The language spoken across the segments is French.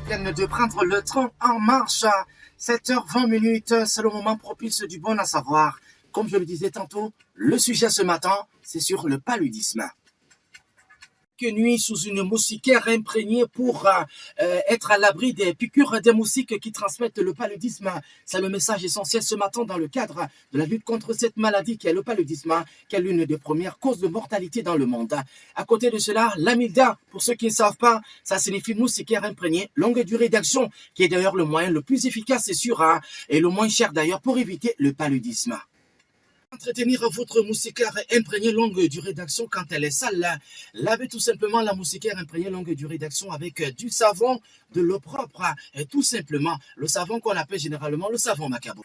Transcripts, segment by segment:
viennent de prendre le train en marche. 7h20, c'est le moment propice du bon à savoir. Comme je le disais tantôt, le sujet ce matin, c'est sur le paludisme. Nuit sous une moustiquaire imprégnée pour être à l'abri des piqûres des moustiques qui transmettent le paludisme. C'est le message essentiel ce matin dans le cadre de la lutte contre cette maladie qui est le paludisme, qui est l'une des premières causes de mortalité dans le monde. À côté de cela, l'amygdale, pour ceux qui ne savent pas, ça signifie moustiquaire imprégnée, longue durée d'action, qui est d'ailleurs le moyen le plus efficace et sûr, et le moins cher d'ailleurs pour éviter le paludisme. Entretenir votre moustiquaire imprégnée longue durée d'action quand elle est sale. Lavez tout simplement la moustiquaire imprégnée longue durée d'action avec du savon, de l'eau propre et tout simplement le savon qu'on appelle généralement le savon Macabo.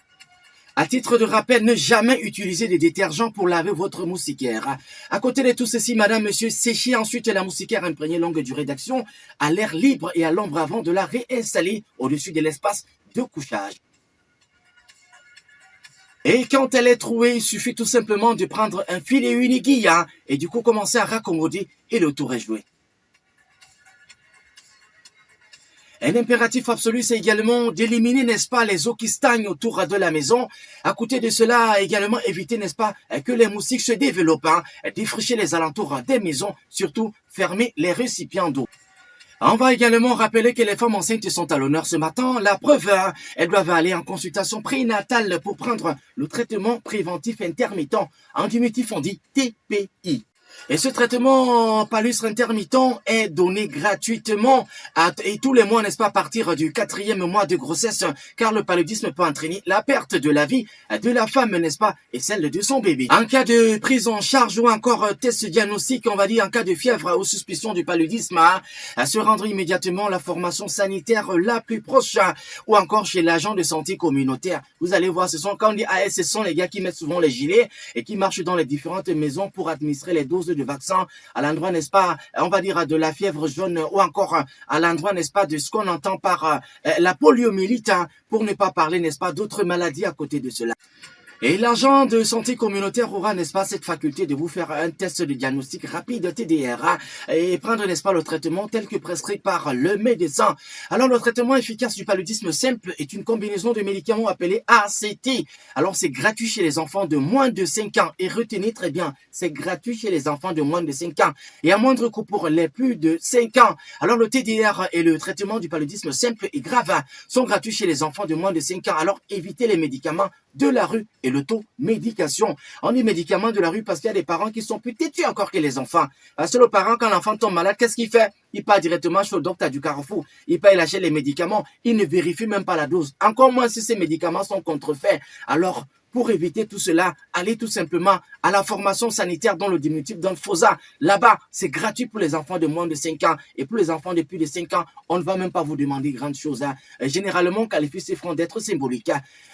À titre de rappel, ne jamais utiliser des détergents pour laver votre moustiquaire. À côté de tout ceci, madame, monsieur, séchez ensuite la moustiquaire imprégnée longue durée d'action à l'air libre et à l'ombre avant de la réinstaller au-dessus de l'espace de couchage. Et quand elle est trouée, il suffit tout simplement de prendre un fil et une aiguille et du coup commencer à raccommoder et le tour est joué. Un impératif absolu, c'est également d'éliminer, n'est-ce pas, les eaux qui stagnent autour de la maison. À côté de cela, également éviter, n'est-ce pas, que les moustiques se développent, défricher les alentours des maisons, surtout fermer les récipients d'eau. On va également rappeler que les femmes enceintes sont à l'honneur ce matin. La preuve, elles doivent aller en consultation prénatale pour prendre le traitement préventif intermittent en diminutif on dit TPI. Et ce traitement palustre intermittent est donné gratuitement et tous les mois, n'est-ce pas, à partir du 4e mois de grossesse, car le paludisme peut entraîner la perte de la vie de la femme, n'est-ce pas, et celle de son bébé. En cas de prise en charge ou encore test diagnostic, on va dire en cas de fièvre ou suspicion du paludisme, à se rendre immédiatement à la formation sanitaire la plus proche ou encore chez l'agent de santé communautaire. Vous allez voir, quand on dit AS, ce sont les gars qui mettent souvent les gilets et qui marchent dans les différentes maisons pour administrer les doses de vaccin à l'endroit, n'est-ce pas, on va dire de la fièvre jaune ou encore à l'endroit, n'est-ce pas, de ce qu'on entend par la poliomyélite, pour ne pas parler, n'est-ce pas, d'autres maladies à côté de cela. Et l'agent de santé communautaire aura, n'est-ce pas, cette faculté de vous faire un test de diagnostic rapide TDR et prendre, n'est-ce pas, le traitement tel que prescrit par le médecin. Alors, le traitement efficace du paludisme simple est une combinaison de médicaments appelés ACT. Alors, c'est gratuit chez les enfants de moins de 5 ans. Et retenez très bien, c'est gratuit chez les enfants de moins de 5 ans. Et à moindre coût pour les plus de 5 ans. Alors, le TDR et le traitement du paludisme simple et grave sont gratuits chez les enfants de moins de 5 ans. Alors, évitez les médicaments de la rue et l'automédication. On dit médicaments de la rue parce qu'il y a des parents qui sont plus têtus encore que les enfants. Parce que le parent, quand l'enfant tombe malade, qu'est-ce qu'il fait? Il part directement chez le docteur du Carrefour. Il part, il achète les médicaments. Il ne vérifie même pas la dose. Encore moins si ces médicaments sont contrefaits. Alors, pour éviter tout cela, allez tout simplement à la formation sanitaire dans le diminutif dans le FOSA. Là-bas, c'est gratuit pour les enfants de moins de 5 ans. Et pour les enfants de plus de 5 ans, on ne va même pas vous demander grande chose. Généralement, on qualifie ces francs d'être symboliques.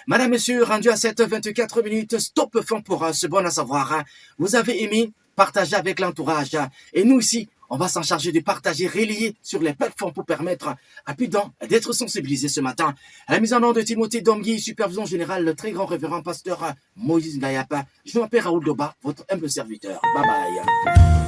Madame, monsieur, rendu à 7h24, stop fin pour ce bon à savoir. Vous avez aimé, partagez avec l'entourage. Et nous ici, on va s'en charger de partager, relier sur les plateformes pour permettre à plus d'un d'être sensibilisé ce matin. À la mise en ordre de Timothée Domgui, supervision générale, le très grand révérend pasteur Moïse Gayapa. Je m'appelle Raoul Doba, votre humble serviteur. Bye bye.